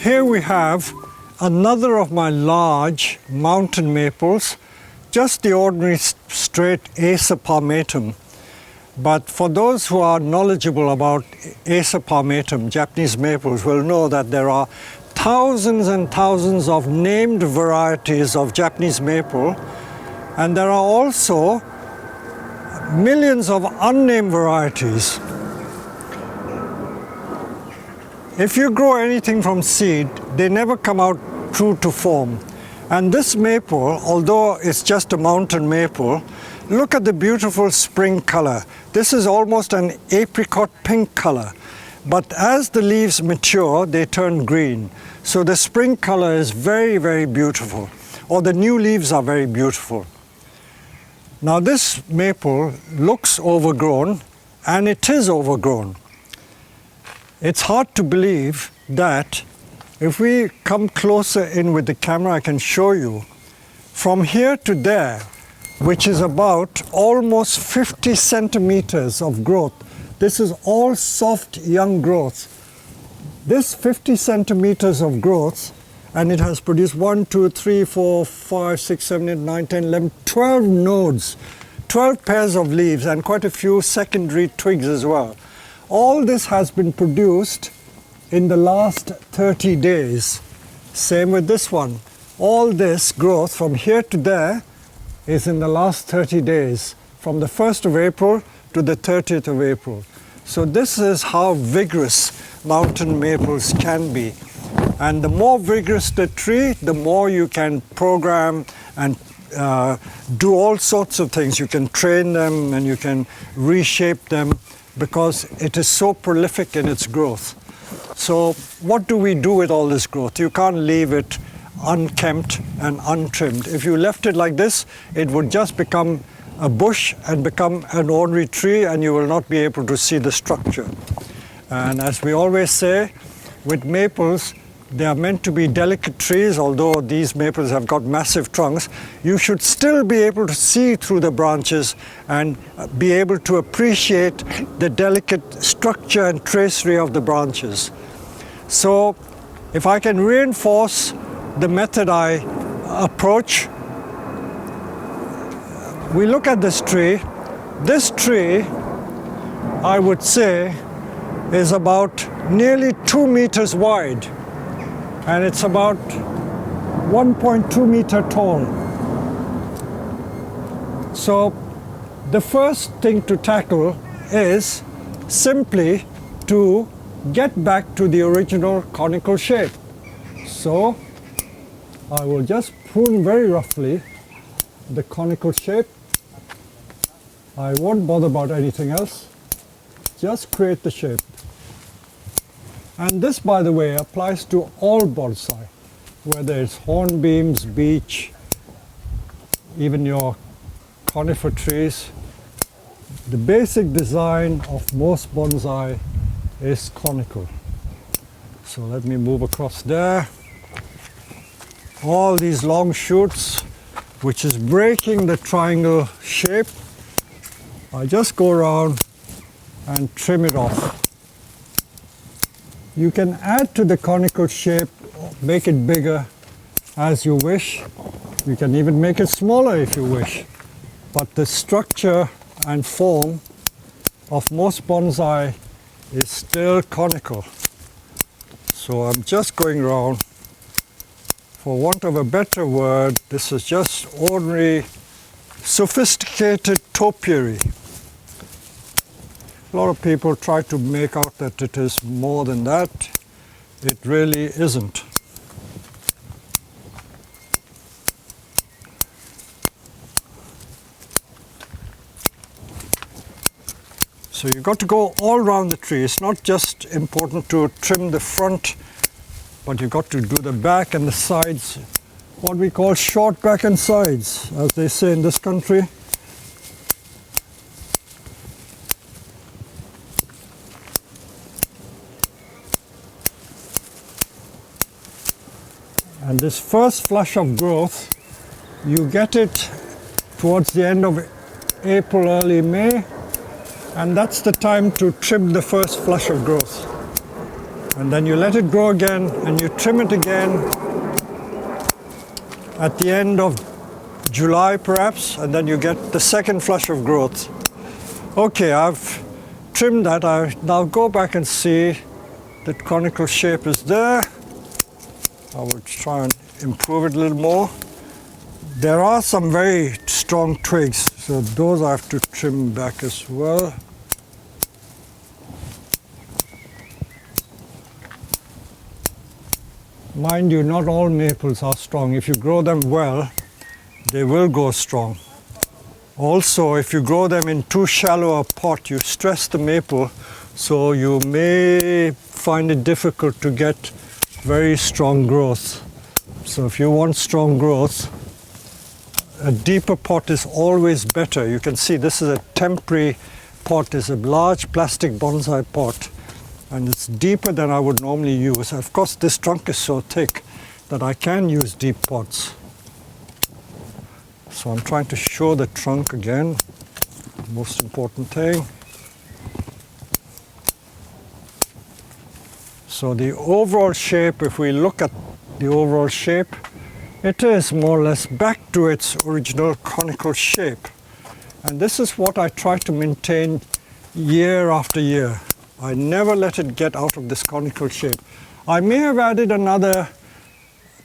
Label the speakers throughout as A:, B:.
A: Here we have another of my large mountain maples, just the ordinary straight Acer palmatum. But for those who are knowledgeable about Acer palmatum, Japanese maples, will know that there are thousands and thousands of named varieties of Japanese maple, and there are also millions of unnamed varieties. If you grow anything from seed, they never come out true to form. And this maple, although it's just a mountain maple, look at the beautiful spring color. This is almost an apricot pink color. But as the leaves mature, they turn green. So the spring color is very, very beautiful. Or the new leaves are very beautiful. Now this maple looks overgrown, and it is overgrown. It's hard to believe that if we come closer in with the camera, I can show you, from here to there, which is about almost 50 centimeters of growth. This is all soft young growth. This 50 centimeters of growth, and it has produced 1, 2, 3, 4, 5, 6, 7, 8, 9, 10, 11, 12 nodes, 12 pairs of leaves, and quite a few secondary twigs as well. All this has been produced in the last 30 days. Same with this one. All this growth from here to there is in the last 30 days, from the 1st of April to the 30th of April. So this is how vigorous mountain maples can be. And the more vigorous the tree, the more you can program and do all sorts of things. You can train them and you can reshape them, because it is so prolific in its growth. So what do we do with all this growth? You can't leave it unkempt and untrimmed. If you left it like this, it would just become a bush and become an ordinary tree, and you will not be able to see the structure. And as we always say, with maples, they are meant to be delicate trees. Although these maples have got massive trunks, you should still be able to see through the branches and be able to appreciate the delicate structure and tracery of the branches. So if I can reinforce the method I approach, we look at this tree. This tree, I would say, is about nearly 2 meters wide. And it's about 1.2 meter tall. So the first thing to tackle is simply to get back to the original conical shape. So I will just prune very roughly the conical shape. I won't bother about anything else. Just create the shape. And this, by the way, applies to all bonsai, whether it's hornbeams, beech, even your conifer trees. The basic design of most bonsai is conical. So let me move across there. All these long shoots, which is breaking the triangle shape, I just go around and trim it off. You can add to the conical shape, make it bigger as you wish. You can even make it smaller if you wish. But the structure and form of most bonsai is still conical. So I'm just going around. For want of a better word, this is just ordinary, sophisticated topiary. A lot of people try to make out that it is more than that. It really isn't. So you've got to go all around the tree. It's not just important to trim the front, but you've got to do the back and the sides, what we call short back and sides, as they say in this country. And this first flush of growth, you get it towards the end of April, early May, and that's the time to trim the first flush of growth. And then you let it grow again and you trim it again at the end of July perhaps, and then you get the second flush of growth. Okay, I've trimmed that. I now go back and see the conical shape is there. I will try and improve it a little more. There are some very strong twigs, so those I have to trim back as well. Mind you, not all maples are strong. If you grow them well, they will go strong. Also, if you grow them in too shallow a pot, you stress the maple, so you may find it difficult to get very strong growth. So if you want strong growth, a deeper pot is always better. You can see this is a temporary pot. It's a large plastic bonsai pot, and it's deeper than I would normally use. Of course, this trunk is so thick that I can use deep pots. So I'm trying to show the trunk again, most important thing. So the overall shape, if we look at the overall shape, it is more or less back to its original conical shape. And this is what I try to maintain year after year. I never let it get out of this conical shape. I may have added another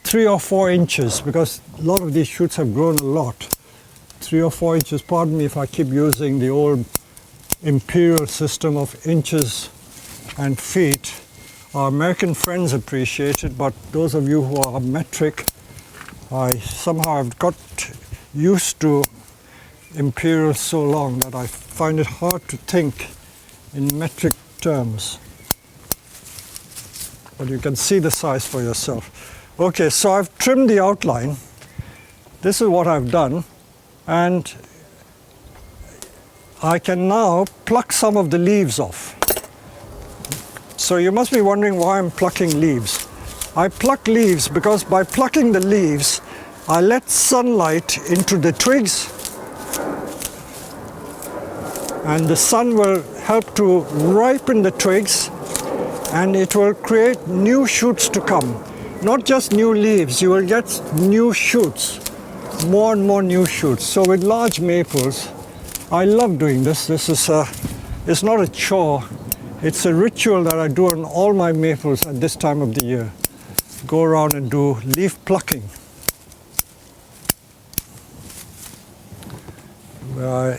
A: 3 or 4 inches because a lot of these shoots have grown a lot. 3 or 4 inches, pardon me if I keep using the old imperial system of inches and feet. Our American friends appreciate it, but those of you who are metric, I somehow have got used to imperial so long that I find it hard to think in metric terms. But you can see the size for yourself. Okay, so I've trimmed the outline. This is what I've done, and I can now pluck some of the leaves off. So you must be wondering why I'm plucking leaves. I pluck leaves because by plucking the leaves, I let sunlight into the twigs, and the sun will help to ripen the twigs, and it will create new shoots to come. Not just new leaves, you will get new shoots, more and more new shoots. So with large maples, I love doing this. This is it's not a chore. It's a ritual that I do on all my maples at this time of the year. Go around and do leaf plucking.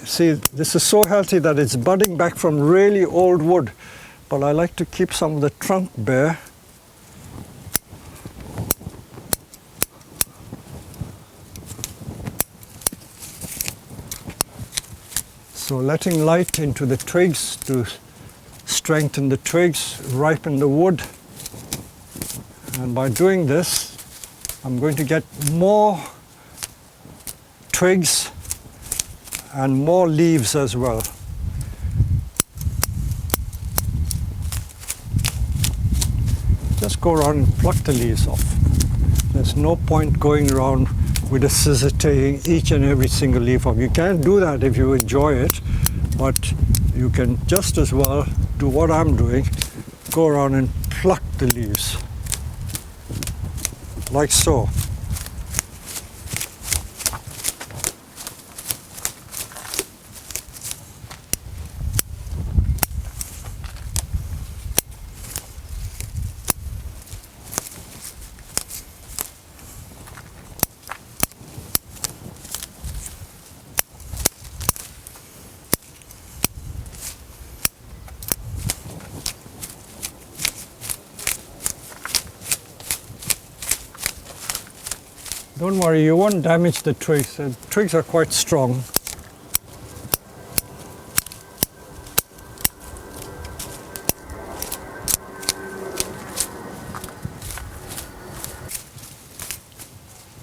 A: See, this is so healthy that it's budding back from really old wood, but I like to keep some of the trunk bare. So letting light into the twigs to strengthen the twigs, ripen the wood. And by doing this, I'm going to get more twigs and more leaves as well. Just go around and pluck the leaves off. There's no point going around with a scissor taking each and every single leaf off. You can't do that if you enjoy it, but you can just as well do what I'm doing, go around and pluck the leaves, like so. Don't worry, you won't damage the twigs. The twigs are quite strong.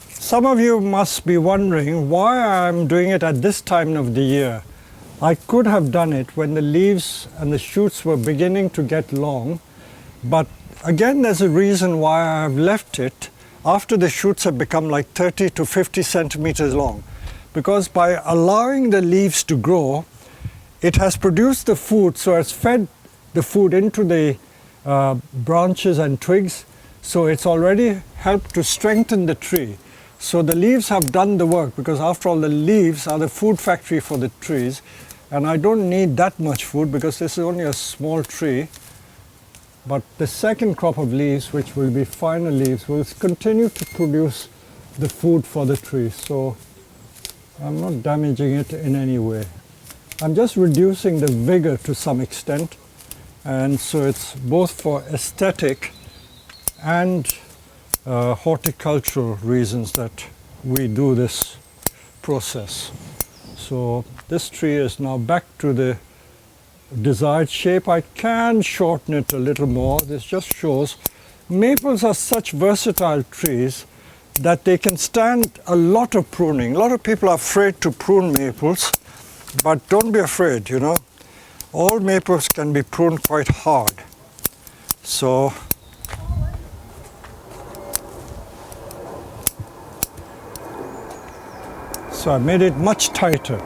A: Some of you must be wondering why I'm doing it at this time of the year. I could have done it when the leaves and the shoots were beginning to get long, but again there's a reason why I've left it after the shoots have become like 30 to 50 centimeters long. Because by allowing the leaves to grow, it has produced the food, so it's fed the food into the branches and twigs, so it's already helped to strengthen the tree. So the leaves have done the work, because after all the leaves are the food factory for the trees, and I don't need that much food because this is only a small tree. But the second crop of leaves, which will be final leaves, will continue to produce the food for the tree. So I'm not damaging it in any way. I'm just reducing the vigor to some extent, and so it's both for aesthetic and horticultural reasons that we do this process. So this tree is now back to the desired shape. I can shorten it a little more. This just shows maples are such versatile trees that they can stand a lot of pruning. A lot of people are afraid to prune maples, but don't be afraid, you know. All maples can be pruned quite hard. So I made it much tighter.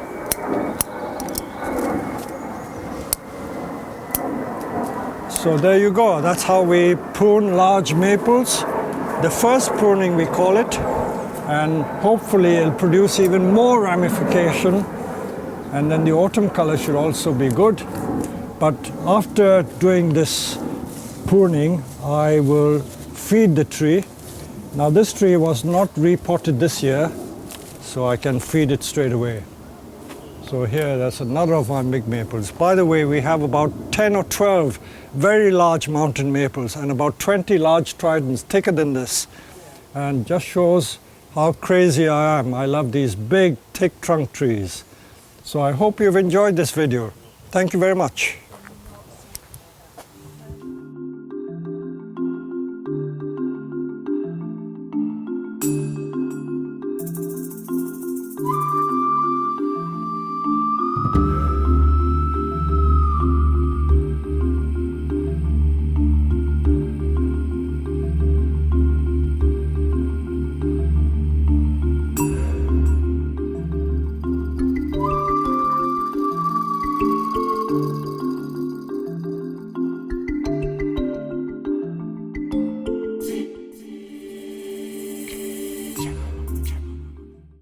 A: So there you go. That's how we prune large maples. The first pruning, we call it, and hopefully it'll produce even more ramification, and then the autumn color should also be good. But after doing this pruning, I will feed the tree. Now this tree was not repotted this year, so I can feed it straight away. So here, that's another of our big maples. By the way, we have about 10 or 12 very large mountain maples and about 20 large tridents thicker than this. And just shows how crazy I am. I love these big, thick trunk trees. So I hope you've enjoyed this video. Thank you very much.